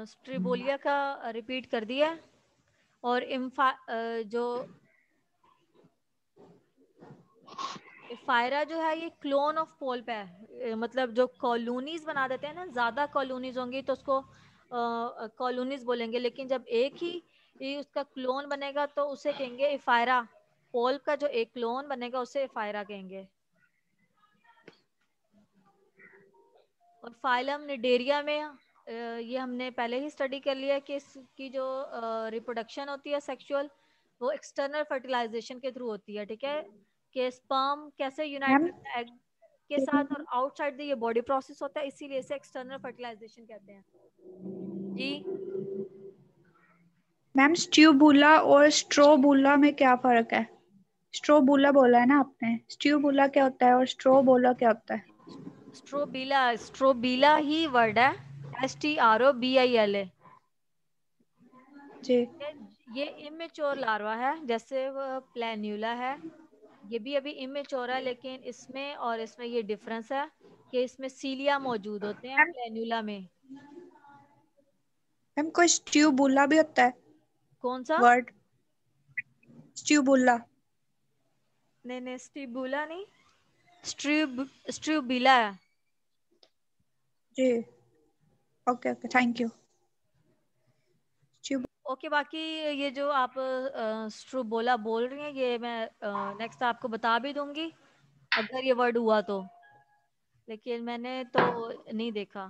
स्ट्रिबोलिया का रिपीट कर दिया। और जो फायरा जो है ये क्लोन ऑफ पोल्प है, मतलब जो कॉलोनीज बना देते हैं ना, ज्यादा कॉलोनीज होंगी तो उसको कॉलोनीज बोलेंगे, लेकिन जब एक ही उसका क्लोन बनेगा तो उसे कहेंगे इफायरा। पोल्प का जो एक क्लोन बनेगा उसे इफायरा कहेंगे। और फाइलम निडेरिया में ये हमने पहले ही स्टडी कर लिया कि इसकी जो रिप्रोडक्शन होती है सेक्सुअल, वो एक्सटर्नल फर्टिलाइजेशन के थ्रू होती है। ठीक है, कि स्पर्म कैसे यूनाइट मैम करता है एग के साथ और आउटसाइड ये बॉडी प्रोसेस होता है, इसीलिए इसे एक्सटर्नल फर्टिलाइजेशन कहते हैं। जी मैम स्ट्यूबुला और स्ट्रोबुला में क्या फर्क है? स्ट्रोबुला बोला है ना आपने, स्ट्यूबुला क्या होता है और स्ट्रोबुला क्या होता है? स्ट्रोबीला, स्ट्रोबीला ही वर्ड है, STROBILA। जी। ये इमेच्योर लार्वा है, जैसे वो प्लेन्यूला है, ये भी अभी इमेच्योर है, लेकिन इसमें और इसमें ये डिफरेंस है कि इसमें सीलिया मौजूद होते हैं मैम प्लेन्यूला में। मैम कोई स्ट्यूबुला भी होता है कौन सा? वर्ड? स्ट्यूबुला। नहीं नहीं, स्ट्रिबुला नहीं, स्ट्रूबिला है। जी। Okay okay, thank you. Okay, बाकी ये जो आप स्ट्रूबोला बोल रही हैं, ये मैं नेक्स्ट आपको बता भी दूंगी अगर ये वर्ड हुआ तो, लेकिन मैंने तो नहीं देखा।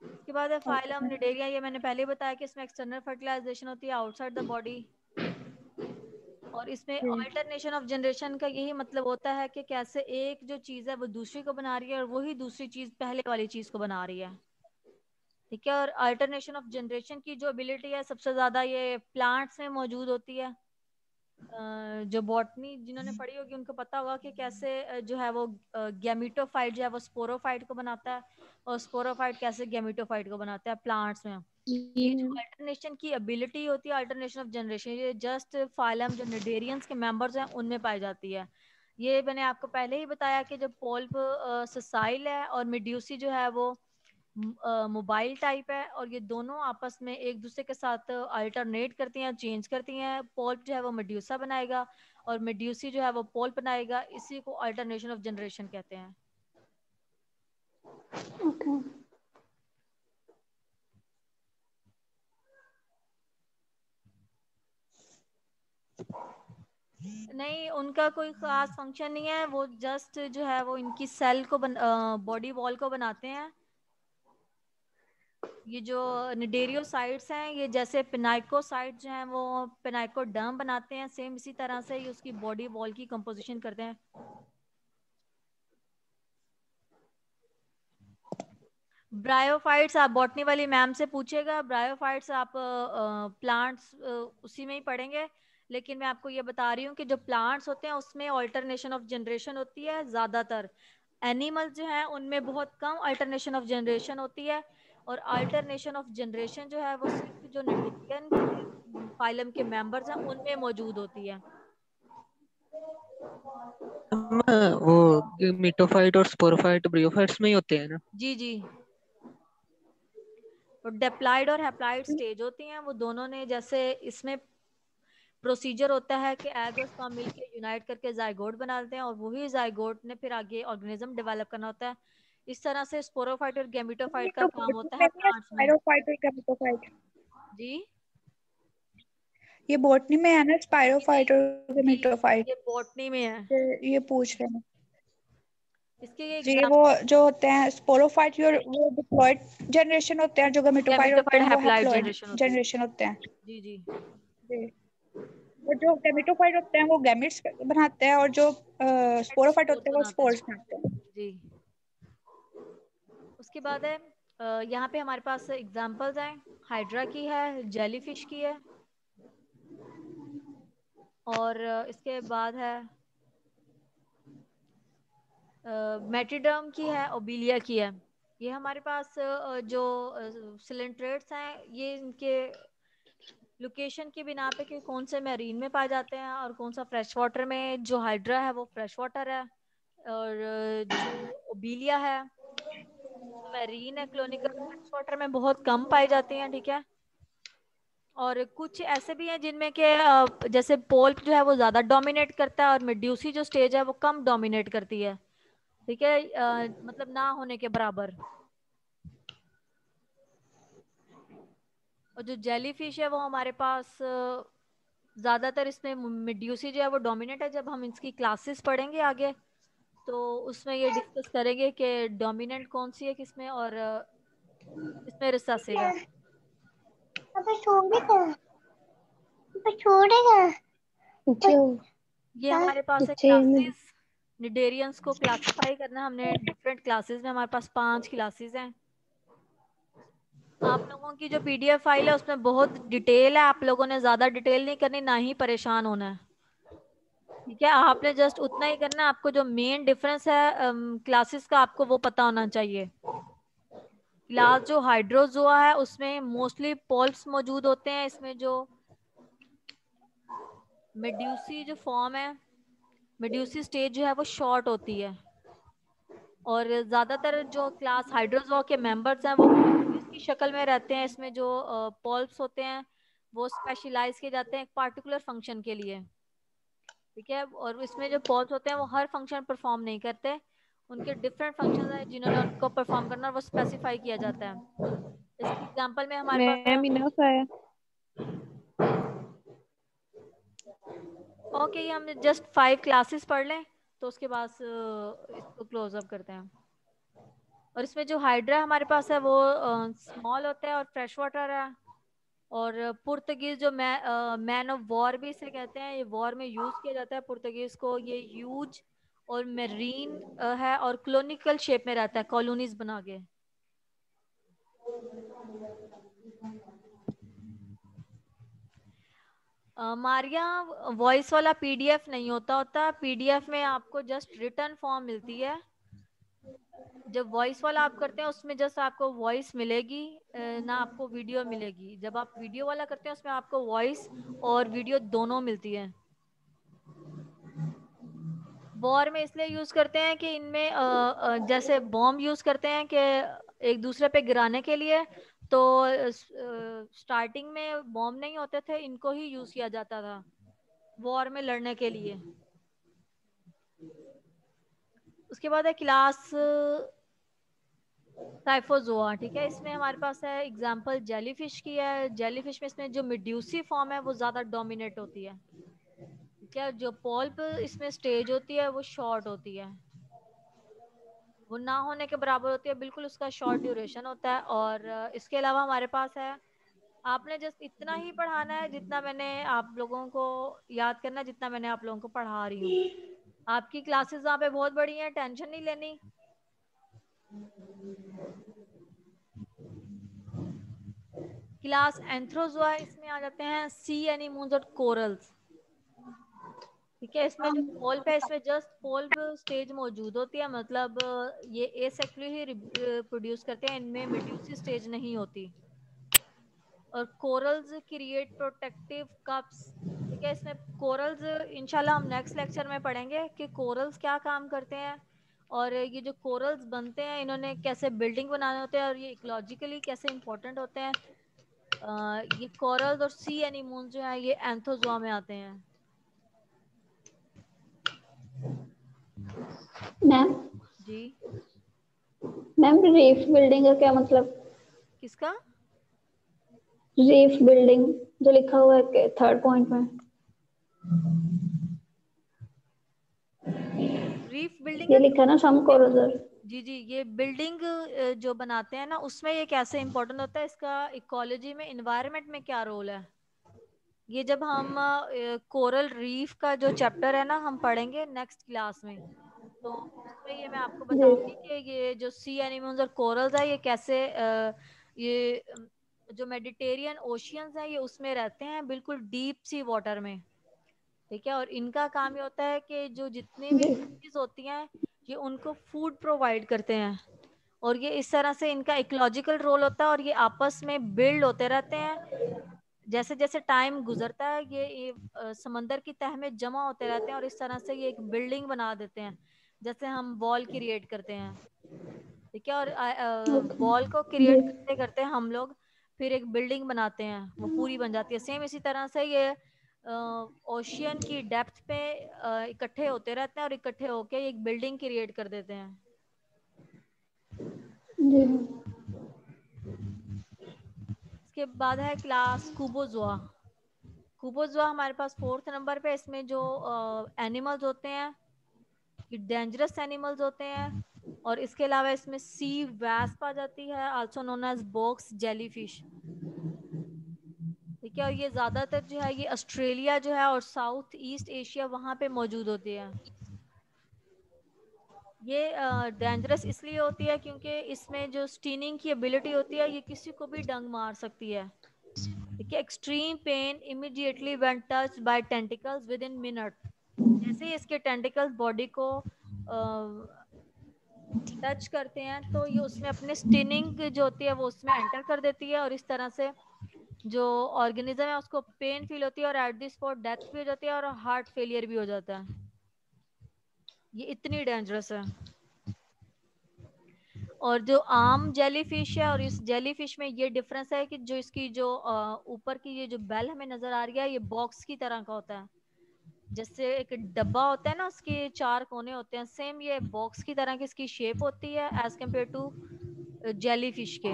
इसके बाद है फाइलम ओके। निडेरिया, ये मैंने पहले बताया कि इसमें एक्सटर्नल फर्टिलाइजेशन होती है आउटसाइड द बॉडी। और इसमें अल्टरनेशन ऑफ जनरेशन का यही मतलब होता है कि कैसे एक जो चीज़ है वो दूसरी को बना रही है और वही दूसरी चीज़ पहले वाली चीज़ को बना रही है। ठीक है, और अल्टरनेशन ऑफ जनरेशन की जो एबिलिटी है सबसे ज़्यादा ये प्लांट्स में मौजूद होती है। जो बॉटनी जिन्होंने पढ़ी होगी उनको पता होगा कि कैसे जो है वो गैमीटोफाइट जो है वो स्पोरोफाइट को बनाता है, और स्पोरोफाइट कैसे गैमीटोफाइट को बनाता है प्लांट्स में। जी ये जो मैम। अल्टरनेशन की एबिलिटी होती है, अल्टरनेशन ऑफ जनरेशन, ये जस्ट फाइलम जो निडेरियंस के मेंबर्स हैं उनमें पाई जाती है। ये मैंने आपको पहले ही बताया कि जो पोल्प ससाइल है और मिड्यूसी जो है वो मोबाइल टाइप है, और ये दोनों आपस में एक दूसरे के साथ अल्टरनेट करती हैं, चेंज करती हैं। पोल्प जो है वो मेड्यूसा बनाएगा और मेड्यूसी जो है वो पोल्प बनाएगा, इसी को अल्टरनेशन ऑफ जनरेशन कहते हैं। ओके। नहीं, उनका कोई खास फंक्शन नहीं है, वो जस्ट जो है वो इनकी सेल को बॉडी वॉल को बनाते हैं। ये जो निडेरियोसाइट्स हैं ये जैसे पिनाइकोसाइट्स जो हैं वो पिनाइकोडर्म बनाते हैं, सेम इसी तरह से ये उसकी बॉडी वॉल की कंपोजिशन करते हैं। ब्रायोफाइट्स आप बॉटनी वाली मैम से पूछेगा, ब्रायोफाइट्स आप प्लांट्स उसी में ही पढ़ेंगे, लेकिन मैं आपको ये बता रही हूँ कि जो प्लांट्स होते हैं उसमें ऑल्टरनेशन ऑफ जनरेशन होती है ज्यादातर। एनिमल्स जो हैं उनमें बहुत कम अल्टरनेशन ऑफ जनरेशन होती है, और अल्टरनेशन ऑफ जनरेशन जो है वो सिर्फ जो निडेरियन के फाइलम के मेंबर्स हैं उनमें मौजूद होती है। हम वो मिटोफाइट और स्पोरोफाइट ब्रियोफाइट्स में ही होते हैं ना? जी जी। और डेप्लाइड और हैप्लाइड स्टेज होती हैं, वो दोनों ने जैसे इसमें प्रोसीजर होता है कि एग और स्पर्म मिलके यूनाइट करके जाइगोट बनाते हैं, और वही जाइगोट ने फिर आगे ऑर्गेनिज्म डेवलप करना होता है। इस तरह से स्पोरोफाइट और ये गैमेटोफाइट का तो काम बॉटनी होता में है नहीं है, प्लांट्स में। स्पाइरोफाइट और गेमेटोफाइट? जी ये बॉटनी में है ना, जी स्पाइरोफाइट और जी, गेमेटोफाइट? ये बॉटनी में है। ये पूछ रहे हैं इसके ये जी। वो एग्जाम्पल जो होते हैं स्पोरोफाइट और वो डिप्लॉयड जनरेशन होते हैं, जो गेमेटोफाइट होते गैमेटोफाइट हैं वो हैप्लाइड हैप्लॉयड जनरेशन होती है। जनरेशन होते हैं। जी जी। जी। और जो गेमेटोफाइट होते हैं वो गैमेट्स बनाते हैं, और जो स्पोरोफाइट स्पोर्स होते हैं वो बनाते हैं। स्पोर्स बनाते हैं। जी। उसके बाद है यहाँ पे हमारे पास एग्जाम्पल्स हैं, हाइड्रा की है, जेलीफिश की है, और इसके बाद है मेट्रिडर्म की है, ओबिलिया की है। ये हमारे पास जो सिलेंट्रेट्स हैं ये इनके लोकेशन की बिना पे कि कौन से मैरीन में पाए जाते हैं और कौन सा फ्रेश वाटर में। जो हाइड्रा है वो फ्रेश वाटर है, और जो ओबिलिया है मैरीन है, क्लोनिकल फ्रेश वाटर में बहुत कम पाई जाती हैं, ठीक है। और कुछ ऐसे भी हैं जिनमें के जैसे पोल्प जो है वो ज्यादा डोमिनेट करता है और मेड्यूसी जो स्टेज है वो कम डोमिनेट करती है, ठीक है, मतलब ना होने के बराबर। और जो जेली फिश है वो हमारे पास ज्यादातर इसमें मेड्यूसी जो है वो डोमिनेट है। जब हम इसकी क्लासेस पढ़ेंगे आगे तो उसमें ये डिस्कस करेंगे कि डोमिनेंट कौन सी है किसमें और इसमें रिसेसिव है। ये हमारे पास है क्लासेस। निडेरियंस को क्लासिफाई करना हमने डिफरेंट क्लासेस में, हमारे पास 5 क्लासेस हैं। आप लोगों की जो पीडीएफ फाइल है उसमें बहुत डिटेल है, आप लोगों ने ज्यादा डिटेल नहीं करनी, ना ही परेशान होना है, ठीक है। आपने जस्ट उतना ही करना है, आपको जो मेन डिफरेंस है क्लासेस का आपको वो पता होना चाहिए। क्लास जो हाइड्रोजोआ है उसमें मोस्टली पॉल्प्स मौजूद होते हैं। इसमें जो मेड्यूसी जो फॉर्म है, मेड्यूसी स्टेज जो है वो शॉर्ट होती है। और ज्यादातर जो क्लास हाइड्रोजोआ के मेंबर्स हैं वो की शक्ल में रहते हैं। इसमें जो पॉल्प्स होते हैं वो स्पेशलाइज किए जाते हैं एक पार्टिकुलर फंक्शन के लिए, ठीक है। और इसमें जो पॉल्प्स होते हैं वो हर फंक्शन परफॉर्म नहीं करते, उनके डिफरेंट फंक्शंस हैं जिन्होंने उनको परफॉर्म करना है वो स्पेसिफाई किया जाता है। इसकी एग्जांपल में हमारे पास है, मैम इनफ है। ओके ये हम जस्ट 5 क्लासेस पढ़ लें तो उसके बाद इसको क्लोज अप करते हैं। और इसमें जो हाइड्रा हमारे पास है वो स्मॉल होता है और फ्रेश वाटर है। और पुर्तगीज जो मैन ऑफ वॉर भी इसे कहते हैं, ये वॉर में यूज किया जाता है पुर्तगीज को। ये ह्यूज और मेरीन है और क्लोनिकल शेप में रहता है, कॉलोनीज बना के। मारिया वॉइस वाला पीडीएफ नहीं होता पीडीएफ में आपको जस्ट रिटर्न फॉर्म मिलती है। जब वॉइस वाला आप करते हैं उसमें जस्ट आपको वॉइस मिलेगी, ना आपको वीडियो मिलेगी। जब आप वीडियो वाला करते हैं उसमें आपको वॉइस और वीडियो दोनों मिलती है। वॉर में इसलिए यूज करते हैं कि इनमें जैसे बॉम्ब यूज करते हैं कि एक दूसरे पे गिराने के लिए, तो स्टार्टिंग में बॉम्ब नहीं होते थे, इनको ही यूज किया जाता था वॉर में लड़ने के लिए। उसके बाद है क्लास साइफोजोआ, ठीक है। इसमें हमारे पास है एग्जांपल जेलीफिश की है। जेलीफिश में इसमें जो मेड्यूसी फॉर्म है वो ज्यादा डोमिनेट होती है, ठीक है। जो पॉल्प इसमें स्टेज होती है वो शॉर्ट होती है, वो ना होने के बराबर होती है, बिल्कुल उसका शॉर्ट ड्यूरेशन होता है। और इसके अलावा हमारे पास है, आपने जस्ट इतना ही पढ़ाना है जितना मैंने आप लोगों को याद करना है, जितना मैंने आप लोगों को पढ़ा रही हूँ। आपकी क्लासेस वहाँ पे बहुत बड़ी हैं, टेंशन नहीं लेनी। क्लास एंथ्रोजोआ, इसमें आ जाते हैं सी एनिमोन्स और कोरल्स, ठीक है। इसमें जो पोल्प है इसमें जस्ट पोल्प स्टेज मौजूद होती है, मतलब ये एसेक्सुअली ही प्रोड्यूस करते हैं, इनमें मेड्यूसी स्टेज नहीं होती। और कोरल्स क्रिएट प्रोटेक्टिव कप्स, ठीक है। इसमें कोरल्स इंशाल्लाह हम नेक्स्ट लेक्चर में पढ़ेंगे कि कोरल्स क्या काम करते हैं और ये जो कोरल्स बनते हैं इन्होंने कैसे बिल्डिंग बनाने होते हैं और ये इकोलॉजिकली कैसे इंपॉर्टेंट होते हैं। ये कोरल्स और सी एनिमोन्स जो है ये एंथोजोआ में आते हैं। मैम जी मैम रीफ बिल्डिंग का क्या मतलब? किसका? रीफ बिल्डिंग जो लिखा हुआ है थर्ड पॉइंट में, रीफ बिल्डिंग ये है। लिखा ना सम कोरोजर। जी जी, ये बिल्डिंग जो बनाते हैं ना उसमें ये कैसे इंपॉर्टेंट होता है, इसका इकोलॉजी में इन्वायरमेंट में क्या रोल है, ये जब हम कोरल रीफ का जो चैप्टर है ना हम पढ़ेंगे नेक्स्ट क्लास में, तो उसमें ये मैं आपको जी बताऊंगी कि ये जो सी एनिमल्स और कोरल्स है ये कैसे ये जो मेडिटेरियन ओशियंस है ये उसमें रहते हैं बिल्कुल डीप सी वाटर में, ठीक है। और इनका काम ये होता है कि जो जितनी भी जी फिशेस होती हैं ये उनको फूड प्रोवाइड करते हैं, और ये इस तरह से इनका इकोलॉजिकल रोल होता है और ये आपस में बिल्ड होते रहते हैं। जैसे जैसे टाइम गुजरता है ये समंदर की तह में जमा होते रहते हैं और इस तरह से ये एक बिल्डिंग बना देते हैं, जैसे हम वॉल क्रिएट करते हैं। ठीक है। और बॉल को क्रिएट करते करते हम लोग फिर एक बिल्डिंग बनाते हैं, वो पूरी बन जाती है। सेम इसी तरह से ये ओशियन की डेप्थ पे इकट्ठे होते रहते हैं और इकट्ठे होके एक बिल्डिंग क्रिएट कर देते हैं। इसके बाद है क्लास कुबोजोआ। कुबोजोआ हमारे पास 4th नंबर पे। इसमें जो एनिमल्स होते हैं ये डेंजरस एनिमल्स होते हैं। और इसके अलावा इसमें सी वैस्प आ जाती है, also known as box jellyfish. ठीक है। और ये ज्यादातर जो है ये ऑस्ट्रेलिया जो है और साउथ ईस्ट एशिया वहां पे मौजूद होती है। ये डेंजरस इसलिए होती है क्योंकि इसमें जो स्टीनिंग की एबिलिटी होती है, ये किसी को भी डंग मार सकती है। ठीक है। Extreme pain immediately when touched by tentacles within minute. जैसे ही इसके टेंटिकल्स बॉडी को टच करते हैं तो ये उसमें अपने स्टिनिंग जो होती है वो उसमें एंटर कर देती है, और इस तरह से जो ऑर्गेनिज्म है उसको पेन फील होती है और एट द स्पॉट डेथ भी हो जाती है और हार्ट फेलियर भी हो जाता है। ये इतनी डेंजरस है। और जो आम जेलीफिश है और इस जेलीफिश में ये डिफरेंस है कि जो इसकी जो ऊपर की ये जो बेल हमें नजर आ रही है ये बॉक्स की तरह का होता है। जैसे एक डब्बा होता है ना, उसके 4 कोने होते हैं, सेम ये बॉक्स की तरह की इसकी शेप होती है एज कम्पेयर टू जेलीफिश के।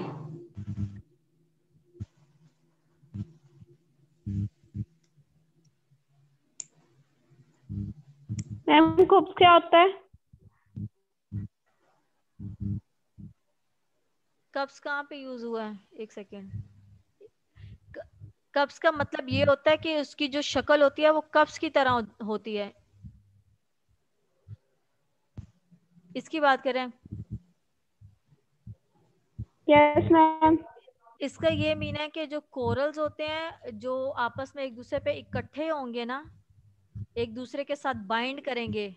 मैम कुब्स क्या होता है? कप्स कहाँ पे यूज हुआ है? एक सेकेंड। कप्स का मतलब ये होता है कि उसकी जो शक्ल होती है वो कप्स की तरह होती है। इसकी बात करें, यस मैम। इसका ये मीन है कि जो कोरल्स होते हैं जो आपस में एक दूसरे पे इकट्ठे होंगे ना, एक दूसरे के साथ बाइंड करेंगे,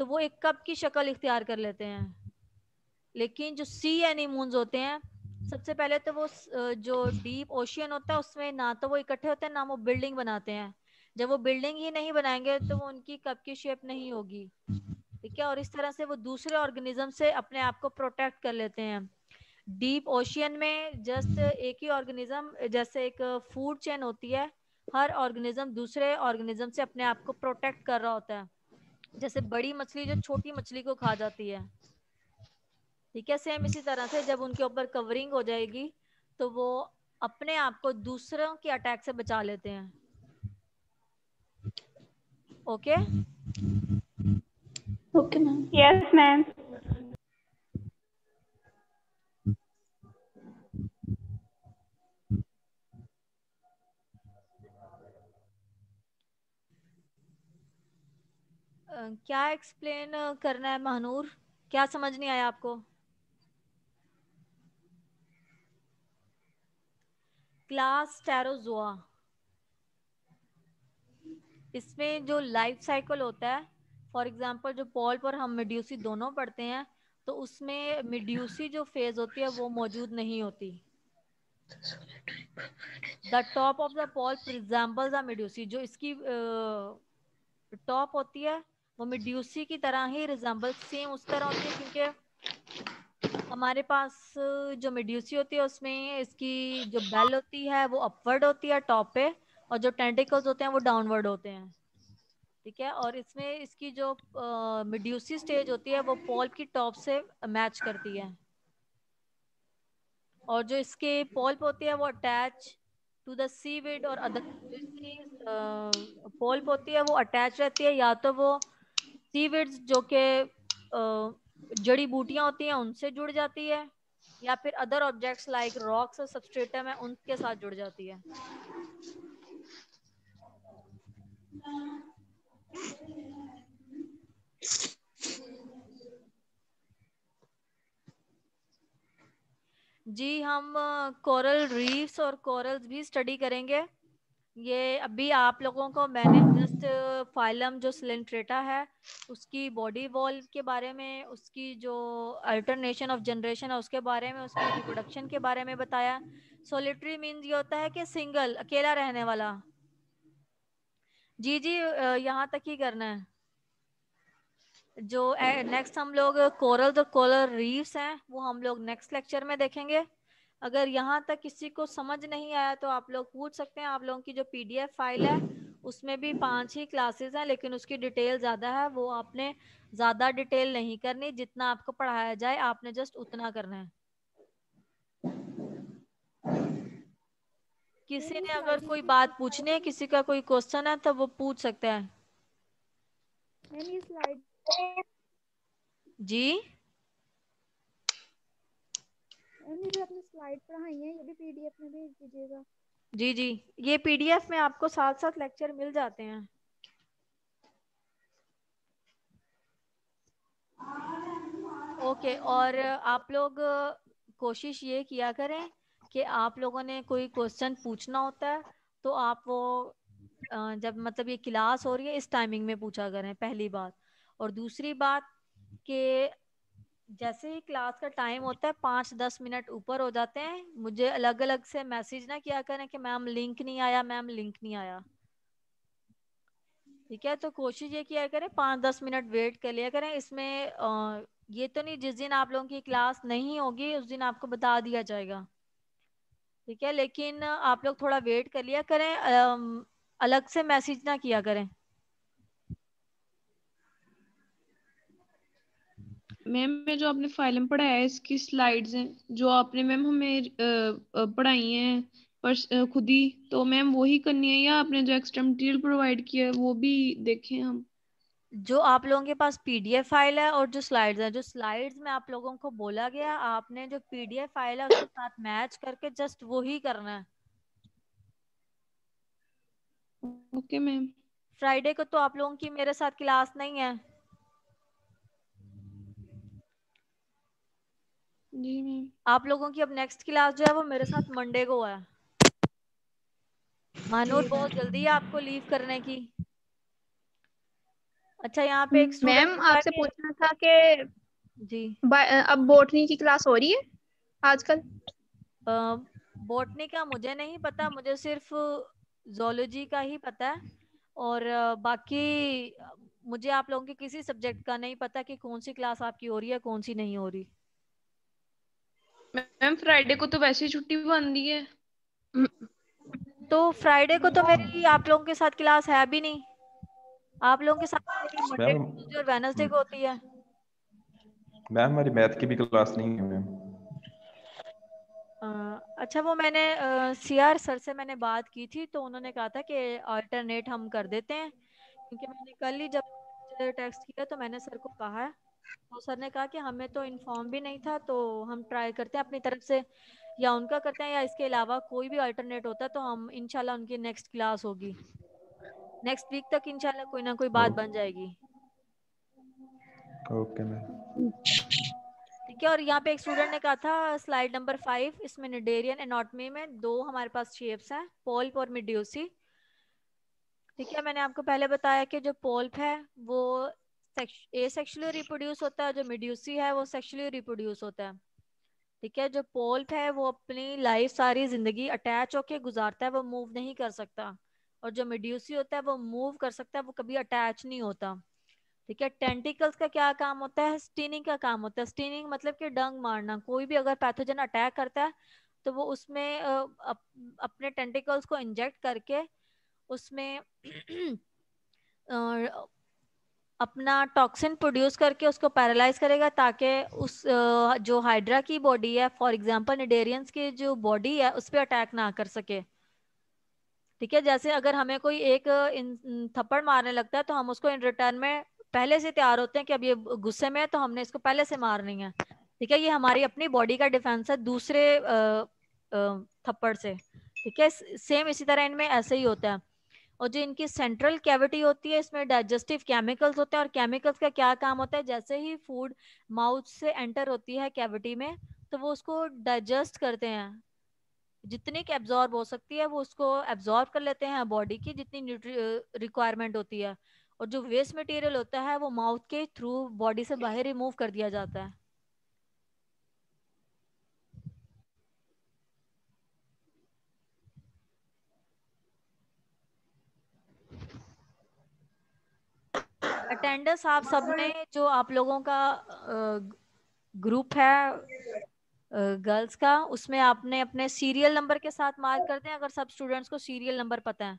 तो वो एक कप की शक्ल इख्तियार कर लेते हैं। लेकिन जो सी एनिमून्स होते हैं, सबसे पहले तो वो जो डीप ओशियन होता है उसमें ना तो वो इकट्ठे होते हैं ना वो बिल्डिंग बनाते हैं। जब वो बिल्डिंग ही नहीं बनाएंगे तो वो उनकी कप की शेप नहीं होगी। ठीक है। और इस तरह से वो दूसरे ऑर्गेनिज्म से अपने आप को प्रोटेक्ट कर लेते हैं। डीप ओशियन में जस्ट एक ही ऑर्गेनिज्म, जैसे एक फूड चेन होती है, हर ऑर्गेनिज्म दूसरे ऑर्गेनिज्म से अपने आप को प्रोटेक्ट कर रहा होता है। जैसे बड़ी मछली जो छोटी मछली को खा जाती है, ठीक है, सेम इसी तरह से जब उनके ऊपर कवरिंग हो जाएगी तो वो अपने आप को दूसरों के अटैक से बचा लेते हैं। Okay. Okay ma'am. Yes ma'am. क्या एक्सप्लेन करना है महानूर? क्या समझ नहीं आया आपको? क्लास टेरोजोआ। इसमें जो लाइफ साइकिल होता है, फॉर एग्जांपल जो पॉल्प और हम मेड्यूसी दोनों पढ़ते हैं, तो उसमें मेड्यूसी जो फेज होती है वो मौजूद नहीं होती। The top of the polyp resembles the medusae. जो इसकी टॉप होती है वो मेड्यूसी की तरह ही रिजेंबल सेम उस तरह होती है, क्योंकि हमारे पास जो मेड्यूसी होती है उसमें इसकी जो बेल होती है वो अपवर्ड होती है टॉप पे, और जो टेंटिकल्स होते हैं वो डाउनवर्ड होते हैं। ठीक है। और इसमें इसकी जो मेड्यूसी स्टेज होती है वो पॉल्प की टॉप से मैच करती है, और जो इसके पॉल्प होती है वो अटैच टू द सीविड और अदर। जो इसकी पॉल्प होती है वो अटैच रहती है या तो वो सीविड्स जो के जड़ी बूटियां होती हैं उनसे जुड़ जाती है, या फिर अदर ऑब्जेक्ट्स लाइक रॉक्स और सबस्ट्रेटम है उनके साथ जुड़ जाती है। जी, हम कोरल रीफ्स और कोरल्स भी स्टडी करेंगे। ये अभी आप लोगों को मैंने जस्ट फाइलम जो सिलेंट्रेटा है उसकी बॉडी वॉल के बारे में, उसकी जो अल्टरनेशन ऑफ जनरेशन है उसके बारे में, उसकी रिप्रोडक्शन के बारे में बताया। सोलिटरी मीन्स ये होता है कि सिंगल, अकेला रहने वाला। जी जी, यहाँ तक ही करना है। जो नेक्स्ट हम लोग कोरल और कोरल रीफ्स हैं वो हम लोग नेक्स्ट लेक्चर में देखेंगे। अगर यहाँ तक किसी को समझ नहीं आया तो आप लोग पूछ सकते हैं। आप लोगों की जो पीडीएफ फाइल है उसमें भी 5 ही क्लासेस हैं, लेकिन उसकी डिटेल ज़्यादा है। वो आपने ज़्यादा डिटेल नहीं करनी, जितना आपको पढ़ाया जाए आपने जस्ट उतना करना है। किसी ने अगर कोई बात पूछनी है, किसी का कोई क्वेश्चन है तो वो पूछ सकते हैं। मैम ये स्लाइड जी मैम ये जो आपने स्लाइड पढ़ाई है ये भी पीडीएफ में भेज दीजिएगा। जी जी, ये पीडीएफ में आपको साथ साथ लेक्चर मिल जाते हैं। ओके, और आप लोग कोशिश ये किया करें कि आप लोगों ने कोई क्वेश्चन पूछना होता है तो आप वो जब मतलब ये क्लास हो रही है इस टाइमिंग में पूछा करें, पहली बात। और दूसरी बात कि जैसे ही क्लास का टाइम होता है 5-10 मिनट ऊपर हो जाते हैं, मुझे अलग अलग से मैसेज ना किया करें कि मैम लिंक नहीं आया, मैम लिंक नहीं आया। ठीक है, तो कोशिश ये किया करें 5-10 मिनट वेट कर लिया करें। इसमें ये तो नहीं जिस दिन आप लोगों की क्लास नहीं होगी उस दिन आपको बता दिया जाएगा। ठीक है, लेकिन आप लोग थोड़ा वेट कर लिया करें, अलग से मैसेज ना किया करें। मैम ये जो आपने फाइल में पढ़ाया है इसकी स्लाइड्स हैं जो आपने मैम हमें पढ़ाई हैं पर खुद ही, तो मैम वही करनी है या आपने जो एक्स्ट्रा मटेरियल प्रोवाइड किया है वो भी देखें हम? जो आप लोगों के पास पीडीएफ फाइल है और जो स्लाइड्स है, जो स्लाइड्स में आप लोगों को बोला गया, आपने जो पीडीएफ फाइल है उसके साथ मैच करके जस्ट वही करना है। Okay ma'am. फ्राइडे को तो आप लोगों की मेरे साथ क्लास नहीं है। जी मैम। आप लोगों की अब नेक्स्ट क्लास जो है वो मेरे साथ मंडे को है। मानूर बहुत जल्दी है आपको लीव करने की। अच्छा, यहाँ पे एक स्टूडेंट मैम बोला आपसे कि पूछना था कि जी अब बोटनी की क्लास हो रही है आजकल? बॉटनी का मुझे नहीं पता, मुझे सिर्फ जोलॉजी का ही पता है। और बाकी मुझे आप लोगों के किसी सब्जेक्ट का नहीं पता कि कौन सी क्लास आपकी हो रही है कौन सी नहीं हो रही। मैम फ्राइडे को तो वैसे ही छुट्टी बन रही है। तो फ्राइडे को तो मेरी आप लोगों के साथ क्लास है भी नहीं। आप लोगों के साथ मेरी मंडे मैम ट्यूसडे और वेडनेसडे को होती है। मैम हमारी मैथ की भी क्लास नहीं है मैम। अच्छा, वो मैंने सीआर सर से मैंने बात की थी तो उन्होंने कहा था कि अल्टरनेट हम कर देते हैं, क्योंकि मैंने कल ही जब टेक्स्ट किया तो मैंने सर को कहा है, तो सर ने कहा कि हमें तो इन्फॉर्म भी नहीं था, तो हम ट्राई करते हैं अपनी तरफ से, या उनका करते हैं या इसके अलावा कोई भी अल्टरनेट होता है तो हम इंशाल्लाह उनकी नेक्स्ट क्लास होगी नेक्स्ट वीक तक, इंशाल्लाह कोई ना कोई बात बन जाएगी। Okay ma'am. ठीक है, और यहाँ पे एक स्टूडेंट ने कहा था स्लाइड नंबर 5, इसमें निडेरियन एनाटॉमी में दो हमारे पास शेप्स हैं, पोल्प और मिड्यूसी। ठीक है, मैंने आपको पहले बताया कि जो पोल्प है वो एसेक्सुअली रिप्रोड्यूस होता है, जो मिड्यूसी है वो सेक्सुअली रिप्रोड्यूस होता है। ठीक है, जो पोल्प है वो अपनी लाइफ सारी जिंदगी अटैच होके गुजारता है, वो मूव नहीं कर सकता। और जो मिड्यूसी होता है वो मूव कर सकता है, वो कभी अटैच नहीं होता। ठीक है, टेंटिकल्स का क्या काम होता है? स्टीनिंग का काम होता है। स्टीनिंग मतलब कि डंग मारना। कोई भी अगर पैथोजन अटैक करता है तो वो उसमें अपने टेंटिकल्स को इंजेक्ट करके उसमें अपना टॉक्सिन प्रोड्यूस करके उसको पैरालाइज करेगा, ताकि उस जो हाइड्रा की बॉडी है, फॉर एग्जांपल निडेरियंस की जो बॉडी है उस पर अटैक ना कर सके। ठीक है, जैसे अगर हमें कोई एक थप्पड़ मारने लगता है तो हम उसको इन रिटर्न में पहले से तैयार होते हैं कि अब ये गुस्से में है तो हमने इसको पहले से मारनी है। ठीक है, ये हमारी अपनी बॉडी का डिफेंस है दूसरे थप्पड़ से। ठीक है, सेम इसी तरह इनमें ऐसे ही होता है। और जो इनकी सेंट्रल कैविटी होती है इसमें डाइजेस्टिव केमिकल्स होते हैं, और केमिकल्स का क्या काम होता है? जैसे ही फूड माउथ से एंटर होती है कैविटी में तो वो उसको डाइजेस्ट करते हैं, जितनी की एब्जॉर्ब हो सकती है वो उसको एब्जॉर्ब कर लेते हैं बॉडी की जितनी रिक्वायरमेंट होती है। और जो वेस्ट मटेरियल होता है वो माउथ के थ्रू बॉडी से बाहर रिमूव कर दिया जाता है। अटेंडेंस आप सब ने जो आप लोगों का ग्रुप है गर्ल्स का, उसमें आपने अपने सीरियल नंबर के साथ मार्क कर दें अगर सब स्टूडेंट्स को सीरियल नंबर पता है।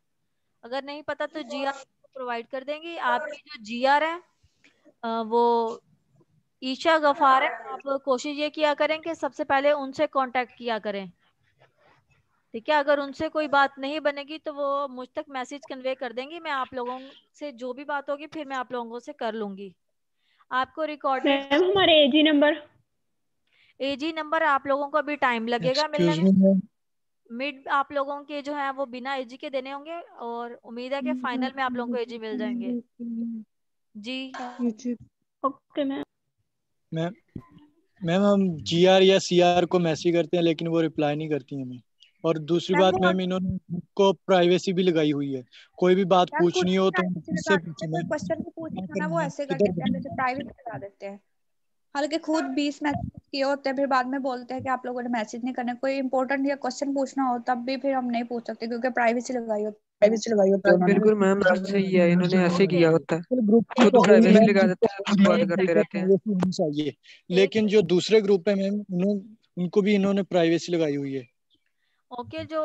अगर नहीं पता तो जीआर प्रोवाइड कर देंगी। आपकी जो जीआर है वो ईशा गफार है। आप कोशिश ये किया करें कि सबसे पहले उनसे कांटेक्ट किया करें, ठीक है। अगर उनसे कोई बात नहीं बनेगी तो वो मुझ तक मैसेज कन्वे कर देंगी, मैं आप लोगों से जो भी बात होगी फिर मैं आप लोगों से कर लूंगी। आपको रिकॉर्डेड मैम हमारे एजी नंबर आप लोगों को अभी टाइम लगेगा मिलने एक्सक्यूज में। मी। मिड आप लोगों के जो है वो बिना एजी के देने होंगे और उम्मीद है कि फाइनल में आप लोगों को एजी मिल जाएंगे जी। Okay ma'am. मैम मैम हम जीआर या सीआर को मैसेज करते हैं लेकिन वो रिप्लाई नहीं करती हमें। और दूसरी बात मैम, इन्होंने को प्राइवेसी भी लगाई हुई है। कोई भी बात पूछनी हो तो इससे पूछे कोई मैम। क्वेश्चन भी पूछना ना वो ऐसे कर देते हैं, जैसे प्राइवेट करा देते हैं। हालांकि खुद 20 मैसेज किए होते हैं, फिर बाद में बोलते हैं कि आप लोगों ने मैसेज नहीं करने। कोई इंपॉर्टेंट या क्वेश्चन पूछना हो तब भी फिर हम नहीं पूछ सकते क्योंकि प्राइवेसी लगाई होती है उन्होंने। बिल्कुल मैम, सही है, इन्होंने ऐसे किया होता है, ग्रुप की खुद तो हुई प्राइवेसी मैम, लगा देते हैं, खुद बात करते रहते हैं। प्राइवेसी होनी चाहिए, लेकिन जो दूसरे ग्रुप है मैम उनको भी इन्होंने प्राइवेसी लगाई हुई है। ओके जो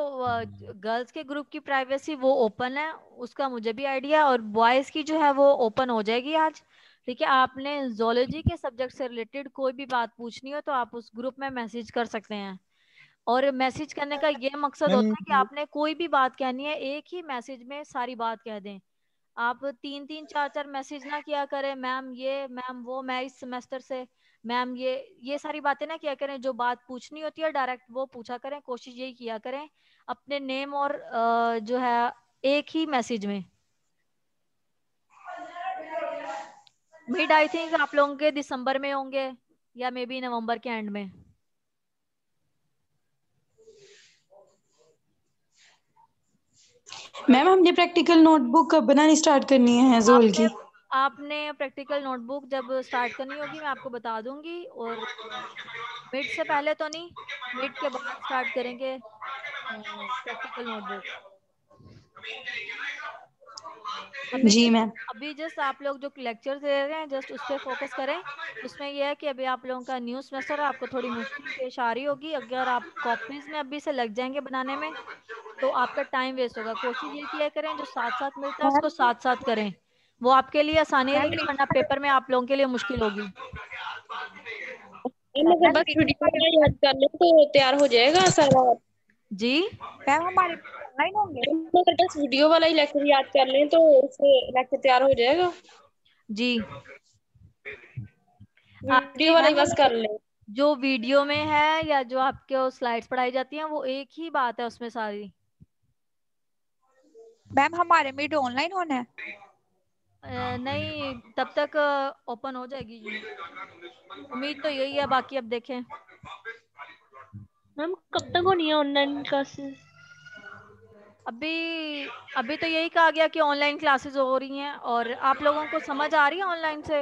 गर्ल्स के ग्रुप की प्राइवेसी वो ओपन है, उसका मुझे भी आइडिया, और बॉयज की जो है वो ओपन हो जाएगी आज, ठीक है। आपने जोलॉजी के सब्जेक्ट से रिलेटेड कोई भी बात पूछनी हो तो आप उस ग्रुप में मैसेज कर सकते हैं। और मैसेज करने का ये मकसद मैम होता है कि आपने कोई भी बात कहनी है एक ही मैसेज में सारी बात कह दें। आप 3-3 4-4 मैसेज ना किया करें, मैम ये मैम वो, मैं इस सेमेस्टर से, मैम ये सारी बातें ना किया करें। जो बात पूछनी होती है डायरेक्ट वो पूछा करें। कोशिश यही किया करें अपने नेम और जो है एक ही मैसेज में। मिड आई थिंक आप लोगों के दिसंबर में होंगे या मे बी नवंबर के एंड में। मैम हमने प्रैक्टिकल नोटबुक कब बनानी स्टार्ट करनी है जोल की? आपने प्रैक्टिकल नोटबुक जब स्टार्ट करनी होगी मैं आपको बता दूंगी। और मिड से पहले तो नहीं, मिड के बाद स्टार्ट करेंगे प्रैक्टिकल नोटबुक। जी मैम। अभी जस्ट आप लोग जो लेक्चर दे रहे हैं जस्ट उस पर फोकस करें। उसमें यह है कि अभी आप लोगों का न्यू सेमेस्टर है, आपको थोड़ी मुश्किल पेश आ रही होगी। अगर आप कॉपीज में अभी से लग जाएंगे बनाने में तो आपका टाइम वेस्ट होगा। कोशिश ये किया करें जो साथ साथ मिलता है उसको साथ साथ करें, वो आपके लिए आसानी रहेगी, वरना पेपर में आप लोगों के लिए मुश्किल होगी। बस वीडियो वाला याद कर ले तो तैयार हो जाएगा सारा जी। मैम हमारे ऑनलाइन होंगे? अगर बस वीडियो वाला ही लेक्चर याद कर लें तो उससे लेक्चर तैयार हो जाएगा जी। वीडियो वाला ही बस कर लें। जो वीडियो में है या जो आपके स्लाइड्स पढ़ाई जाती हैं वो एक ही बात है उसमें सारी। मैम हमारे मिड ऑनलाइन होना है? नहीं, तब तक ओपन हो जाएगी उम्मीद तो यही है, बाकी अब देखें। मैम कब तक होनी है ऑनलाइन क्लासेस? अभी अभी तो यही कहा गया कि ऑनलाइन क्लासेस हो रही हैं। और आप लोगों को समझ आ रही है ऑनलाइन से?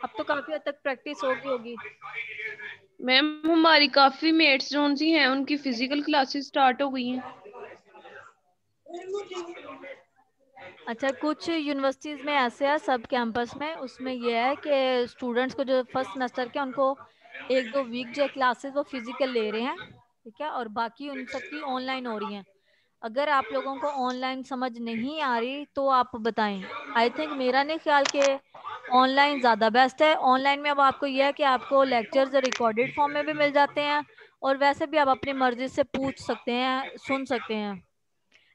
अब तो काफी हद तक प्रैक्टिस होगी। मैम हमारी काफी मेट्स जो सी हैं उनकी फिजिकल क्लासेस स्टार्ट हो गई हैं। अच्छा, कुछ यूनिवर्सिटीज में ऐसे है सब कैंपस में, उसमें यह है कि स्टूडेंट्स को जो फर्स्ट सेमेस्टर के उनको 1-2 वीक जो क्लासेस वो फिजिकल ले रहे हैं, ठीक है, और बाकी उन सबकी ऑनलाइन हो रही हैं। अगर आप लोगों को ऑनलाइन समझ नहीं आ रही तो आप बताएं। आई थिंक मेरा नहीं ख्याल कि ऑनलाइन ज़्यादा बेस्ट है। ऑनलाइन में अब आपको यह है कि आपको लेक्चर्स रिकॉर्डेड फॉर्म में भी मिल जाते हैं और वैसे भी आप अपनी मर्जी से पूछ सकते हैं, सुन सकते हैं।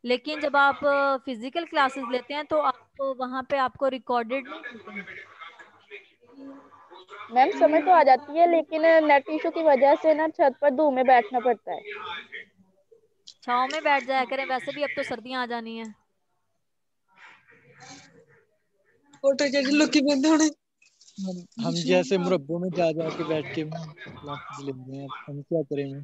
लेकिन जब आप फिजिकल क्लासेस लेते हैं तो आप वहाँ पे आपको रिकॉर्डेड नहीं मिलते। मैम समझ तो आ जाती है लेकिन नेट इशू की वजह से ना छत पर धूप में बैठना पड़ता है। छाँव में बैठ जाया करें, वैसे भी अब तो सर्दियाँ आ जानी है। हम जैसे मुरब्बों में जा के बैठ के क्लास ले रहे हैं, हम क्या करें?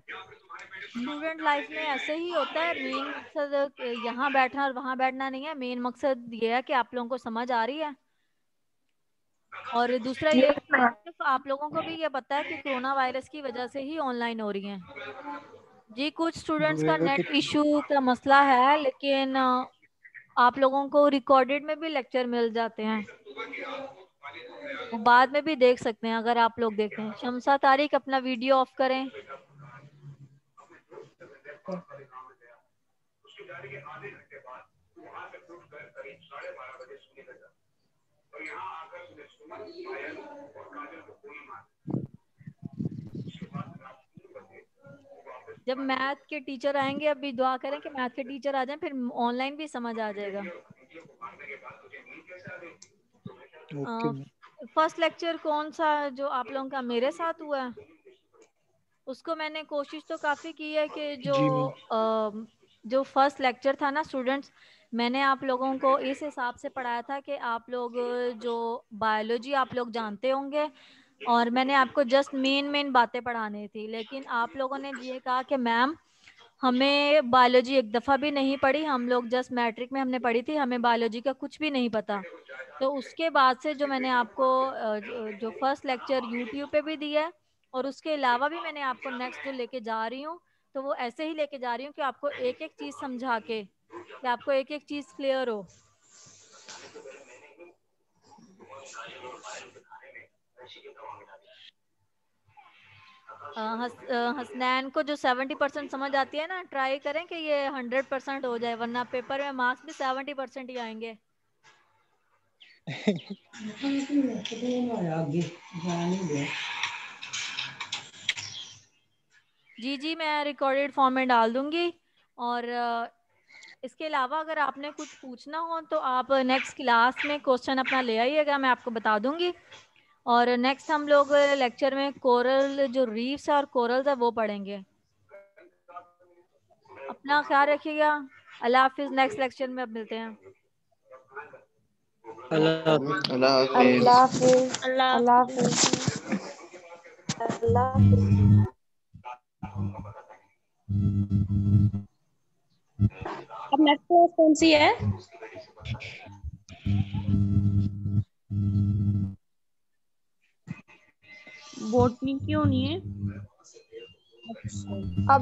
स्टूडेंट लाइफ में ऐसे ही होता है। मेन मकसद यहाँ बैठना और वहाँ बैठना नहीं है, मेन मकसद ये है कि आप लोगों को समझ आ रही है। और दूसरा ये सिर्फ आप लोगों को भी ये पता है कि कोरोना वायरस की वजह से ही ऑनलाइन हो रही हैं। जी, कुछ स्टूडेंट्स का नेट इशू का मसला है, लेकिन आप लोगों को रिकॉर्डेड में भी लेक्चर मिल जाते हैं, वो बाद में भी देख सकते हैं अगर आप लोग देखें। शमसा तारिक अपना वीडियो ऑफ करें। जब मैथ के टीचर आएंगे, अभी दुआ करें कि मैथ के टीचर आ जाएं, फिर ऑनलाइन भी समझ आ जाएगा। फर्स्ट लेक्चर कौन सा जो आप लोगों का मेरे साथ हुआ है, उसको मैंने कोशिश तो काफ़ी की है कि जो फर्स्ट लेक्चर था ना स्टूडेंट्स, मैंने आप लोगों को इस हिसाब से पढ़ाया था कि आप लोग जो बायोलॉजी आप लोग जानते होंगे, और मैंने आपको जस्ट मेन बातें पढ़ानी थी। लेकिन आप लोगों ने ये कहा कि मैम हमें बायोलॉजी एक दफ़ा भी नहीं पढ़ी, हम लोग जस्ट मैट्रिक में हमने पढ़ी थी, हमें बायोलॉजी का कुछ भी नहीं पता। तो उसके बाद से जो मैंने आपको जो फर्स्ट लेक्चर यूट्यूब पे भी दिया है, और उसके अलावा भी मैंने आपको नेक्स्ट जो लेके जा रही हूँ, तो वो ऐसे ही लेके जा रही हूँ कि आपको एक एक चीज़ समझा के, कि आपको एक एक चीज़ क्लियर हो। हसनैन को जो 70% समझ आती है ना, ट्राई करें कि ये 100% हो जाए, वरना पेपर में मार्क्स भी 70% ही आएंगे। जी मैं रिकॉर्डेड फॉर्म में डाल दूंगी। और इसके अलावा अगर आपने कुछ पूछना हो तो आप नेक्स्ट क्लास में क्वेश्चन अपना ले आइएगा, मैं आपको बता दूंगी। और नेक्स्ट हम लोग लेक्चर में कोरल जो रीफ्स और कोरल्स है वो पढ़ेंगे। अपना ख्याल रखिएगा। अल्लाह हाफिज। नेक्स्ट लेक्चर में अब मिलते हैं। अल्लाह हाफिज। अल्लाह हाफिज। अल्लाह हाफिज। अब नेक्स्ट क्लास कौन सी है? बॉटनी क्यों नहीं है? अब